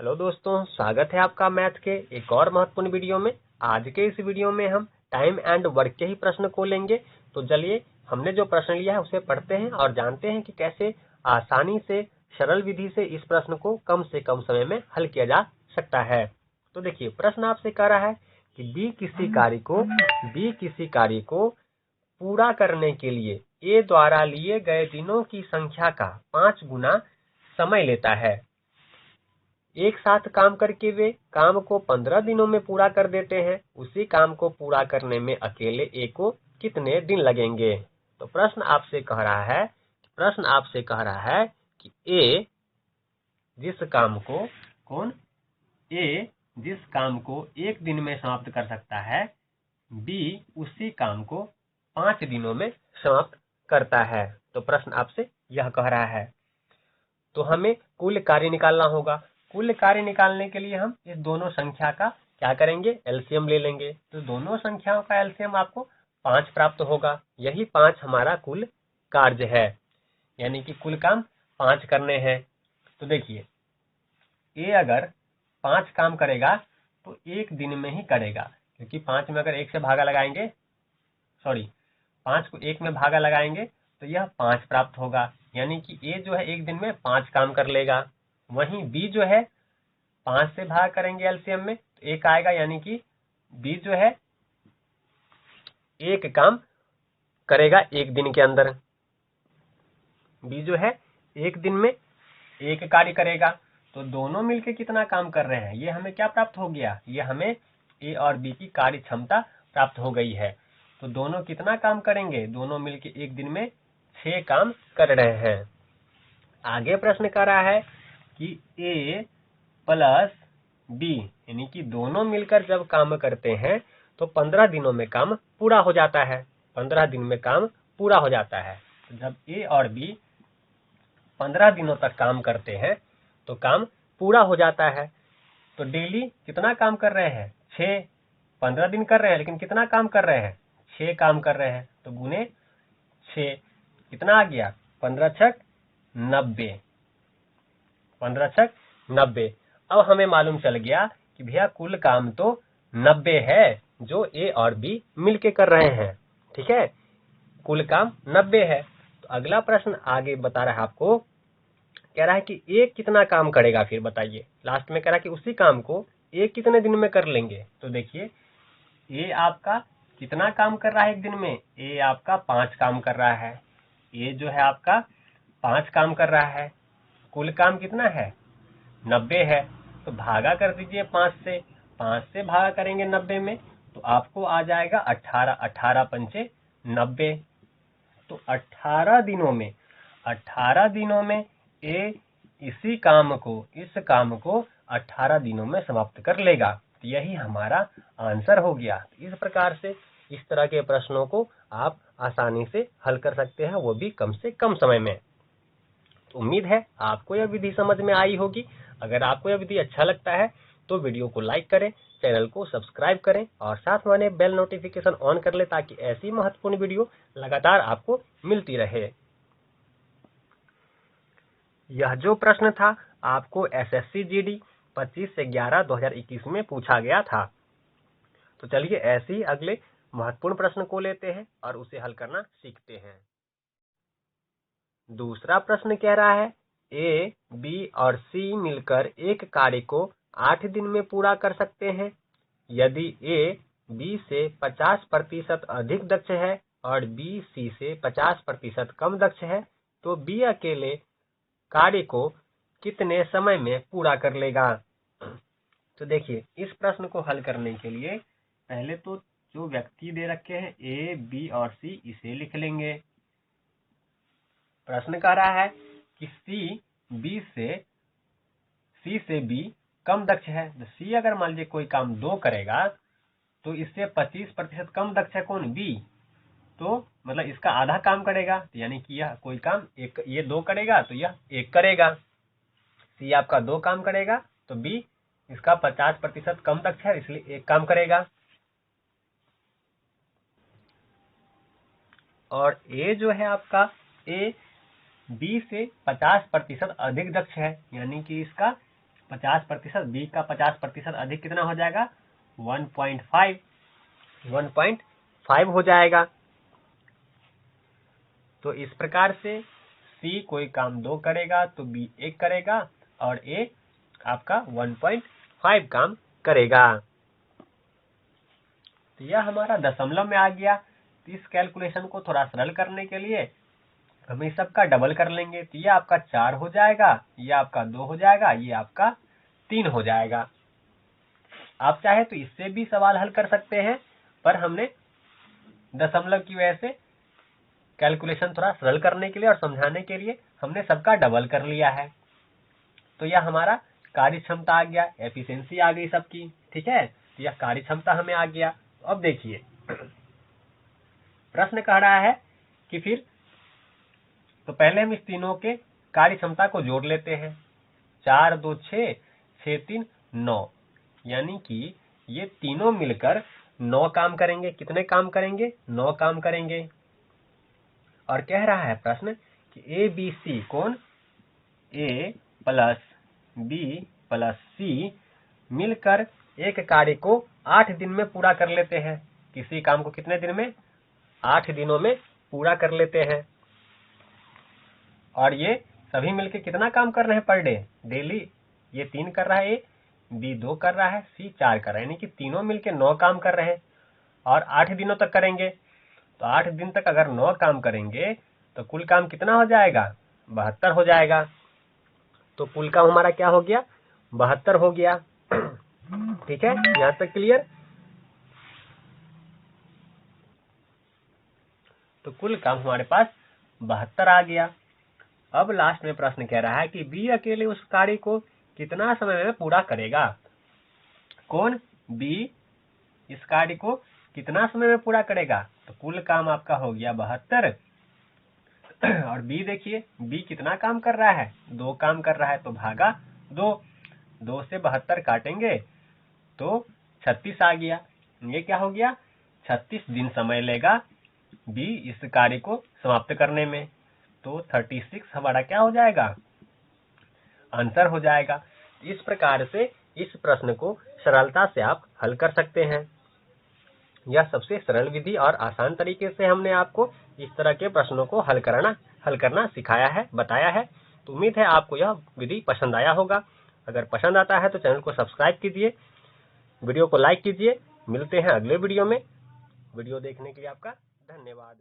Hello दोस्तों, स्वागत है आपका मैथ के एक और महत्वपूर्ण वीडियो में। आज के इस वीडियो में हम टाइम एंड वर्क के ही प्रश्न को लेंगे। तो चलिए हमने जो प्रश्न लिया है उसे पढ़ते हैं और जानते हैं कि कैसे आसानी से सरल विधि से इस प्रश्न को कम से कम समय में हल किया जा सकता है। तो देखिए, प्रश्न आपसे कह रहा है कि बी किसी कार्य को पूरा करने के लिए ए द्वारा लिए गए दिनों की संख्या का 5 गुना समय लेता है। एक साथ काम करके वे काम को 15 दिनों में पूरा कर देते हैं। उसी काम को पूरा करने में अकेले ए को कितने दिन लगेंगे? तो प्रश्न आपसे कह रहा है कि ए जिस काम को एक दिन में समाप्त कर सकता है, बी उसी काम को 5 दिनों में समाप्त करता है। तो प्रश्न आपसे यह कह रहा है। तो हमें कुल कार्य निकालना होगा। कुल कार्य निकालने के लिए हम इस दोनों संख्या का क्या करेंगे? एलसीएम ले लेंगे। तो दोनों संख्याओं का एलसीएम आपको 5 प्राप्त होगा। यही 5 हमारा कुल कार्य है, यानी कि कुल काम 5 करने हैं। तो देखिए, ए अगर 5 काम करेगा तो एक दिन में ही करेगा, क्योंकि 5 में अगर 1 से भागा लगाएंगे 5 को 1 में भागा लगाएंगे तो यह 5 प्राप्त होगा। यानी कि ए जो है एक दिन में 5 काम कर लेगा। वहीं बी जो है 5 से भाग करेंगे एलसीएम में तो 1 आएगा, यानी कि बी जो है 1 काम करेगा एक दिन के अंदर। बी जो है एक दिन में 1 कार्य करेगा। तो दोनों मिलकर कितना काम कर रहे हैं, ये हमें क्या प्राप्त हो गया? ये हमें ए और बी की कार्य क्षमता प्राप्त हो गई है। तो दोनों कितना काम करेंगे? दोनों मिलकर एक दिन में 6 काम कर रहे हैं। आगे प्रश्न कर रहा है कि ए प्लस बी, यानी कि दोनों मिलकर जब काम करते हैं तो 15 दिनों में काम पूरा हो जाता है। 15 दिन में काम पूरा हो जाता है। जब ए और बी 15 दिनों तक काम करते हैं तो काम पूरा हो जाता है। तो डेली कितना काम कर रहे हैं? 6। 15 दिन कर रहे हैं, लेकिन कितना काम कर रहे हैं? 6 काम कर रहे हैं। तो गुने 6 कितना आ गया? 15 छक 90। 15 छक 90। अब हमें मालूम चल गया कि भैया कुल काम तो 90 है जो ए और बी मिलके कर रहे हैं। ठीक है, कुल काम 90 है। तो अगला प्रश्न आगे बता रहा है आपको, कह रहा है कि ए कितना काम करेगा। फिर बताइए, लास्ट में कह रहा है कि उसी काम को ए कितने दिन में कर लेंगे। तो देखिए, ए आपका कितना काम कर रहा है एक दिन में? ए आपका 5 काम कर रहा है। ए जो है आपका 5 काम कर रहा है। कुल काम कितना है? 90 है। तो भागा कर दीजिए 5 से। 5 से भागा करेंगे 90 में तो आपको आ जाएगा 18। 18 पंचे 90। तो 18 दिनों में ए इस काम को 18 दिनों में समाप्त कर लेगा। तो यही हमारा आंसर हो गया। इस प्रकार से इस तरह के प्रश्नों को आप आसानी से हल कर सकते हैं, वो भी कम से कम समय में। तो उम्मीद है आपको यह विधि समझ में आई होगी। अगर आपको यह विधि अच्छा लगता है तो वीडियो को लाइक करें, चैनल को सब्सक्राइब करें और साथ में बेल नोटिफिकेशन ऑन कर ले, ताकि ऐसी महत्वपूर्ण वीडियो लगातार आपको मिलती रहे। यह जो प्रश्न था आपको एसएससी जीडी 25 से 11/2021 में पूछा गया था। तो चलिए ऐसे ही अगले महत्वपूर्ण प्रश्न को लेते हैं और उसे हल करना सीखते हैं। दूसरा प्रश्न कह रहा है ए, बी और सी मिलकर एक कार्य को 8 दिन में पूरा कर सकते हैं। यदि ए बी से 50% अधिक दक्ष है और बी सी से 50% कम दक्ष है, तो बी अकेले कार्य को कितने समय में पूरा कर लेगा? तो देखिए, इस प्रश्न को हल करने के लिए पहले तो जो व्यक्ति दे रखे हैं ए, बी और सी, इसे लिख लेंगे। प्रश्न कह रहा है कि सी से बी कम दक्ष है। तो सी अगर मान लीजिए कोई काम 2 करेगा तो इससे 25% कम दक्ष है कौन? बी। तो मतलब इसका आधा काम करेगा, यानी कि यह कोई काम ये 2 करेगा तो यह 1 करेगा। सी आपका 2 काम करेगा तो बी इसका 50% कम दक्ष है, इसलिए 1 काम करेगा। और ए जो है आपका, ए बी से 50% अधिक दक्ष है, यानी कि इसका 50%, बी का 50% अधिक कितना हो जाएगा? 1.5 हो जाएगा। तो इस प्रकार से सी कोई काम 2 करेगा तो बी 1 करेगा और ए आपका 1.5 काम करेगा। तो यह हमारा दशमलव में आ गया। तो इस कैलकुलेशन को थोड़ा सरल करने के लिए हम इस सब का डबल कर लेंगे। तो ये आपका 4 हो जाएगा, ये आपका 2 हो जाएगा, ये आपका 3 हो जाएगा। आप चाहे तो इससे भी सवाल हल कर सकते हैं, पर हमने दशमलव की वजह से कैलकुलेशन थोड़ा सरल करने के लिए और समझाने के लिए हमने सबका डबल कर लिया है। तो यह हमारा कार्य क्षमता आ गया, एफिशिएंसी आ गई सबकी, ठीक है। तो यह कार्य क्षमता हमें आ गया। तो अब देखिए प्रश्न कह रहा है कि फिर तो पहले हम इस तीनों के कार्य क्षमता को जोड़ लेते हैं। 4 2 6, 6 3 9, यानी कि ये तीनों मिलकर 9 काम करेंगे। कितने काम करेंगे? 9 काम करेंगे। और कह रहा है प्रश्न कि ए बी सी कौन? ए प्लस बी प्लस सी मिलकर एक कार्य को 8 दिन में पूरा कर लेते हैं। किसी काम को कितने दिन में? 8 दिनों में पूरा कर लेते हैं। और ये सभी मिलकर कितना काम कर रहे हैं पर डे? डेली ये 3 कर रहा है ए, बी 2 कर रहा है, सी 4 कर रहा है, यानी कि तीनों मिलकर 9 काम कर रहे हैं और 8 दिनों तक करेंगे। तो 8 दिन तक अगर 9 काम करेंगे तो कुल काम कितना हो जाएगा? 72 हो जाएगा। तो कुल काम हमारा क्या हो गया? 72 हो गया। ठीक है, यहां तक क्लियर? तो कुल काम हमारे पास 72 आ गया। अब लास्ट में प्रश्न कह रहा है कि बी अकेले उस कार्य को कितना समय में पूरा करेगा? कौन? बी इस कार्य को कितना समय में पूरा करेगा? तो कुल काम आपका हो गया 72। और बी देखिए, बी कितना काम कर रहा है? 2 काम कर रहा है, तो भागा 2 से 72 काटेंगे तो 36 आ गया। ये क्या हो गया? 36 दिन समय लेगा बी इस कार्य को समाप्त करने में। तो 36 हमारा क्या हो जाएगा? आंसर हो जाएगा। इस प्रकार से इस प्रश्न को सरलता से आप हल कर सकते हैं। यह सबसे सरल विधि और आसान तरीके से हमने आपको इस तरह के प्रश्नों को हल करना सिखाया है, बताया है। तो उम्मीद है आपको यह विधि पसंद आया होगा। अगर पसंद आता है तो चैनल को सब्सक्राइब कीजिए, वीडियो को लाइक कीजिए। मिलते हैं अगले वीडियो में। वीडियो देखने के लिए आपका धन्यवाद।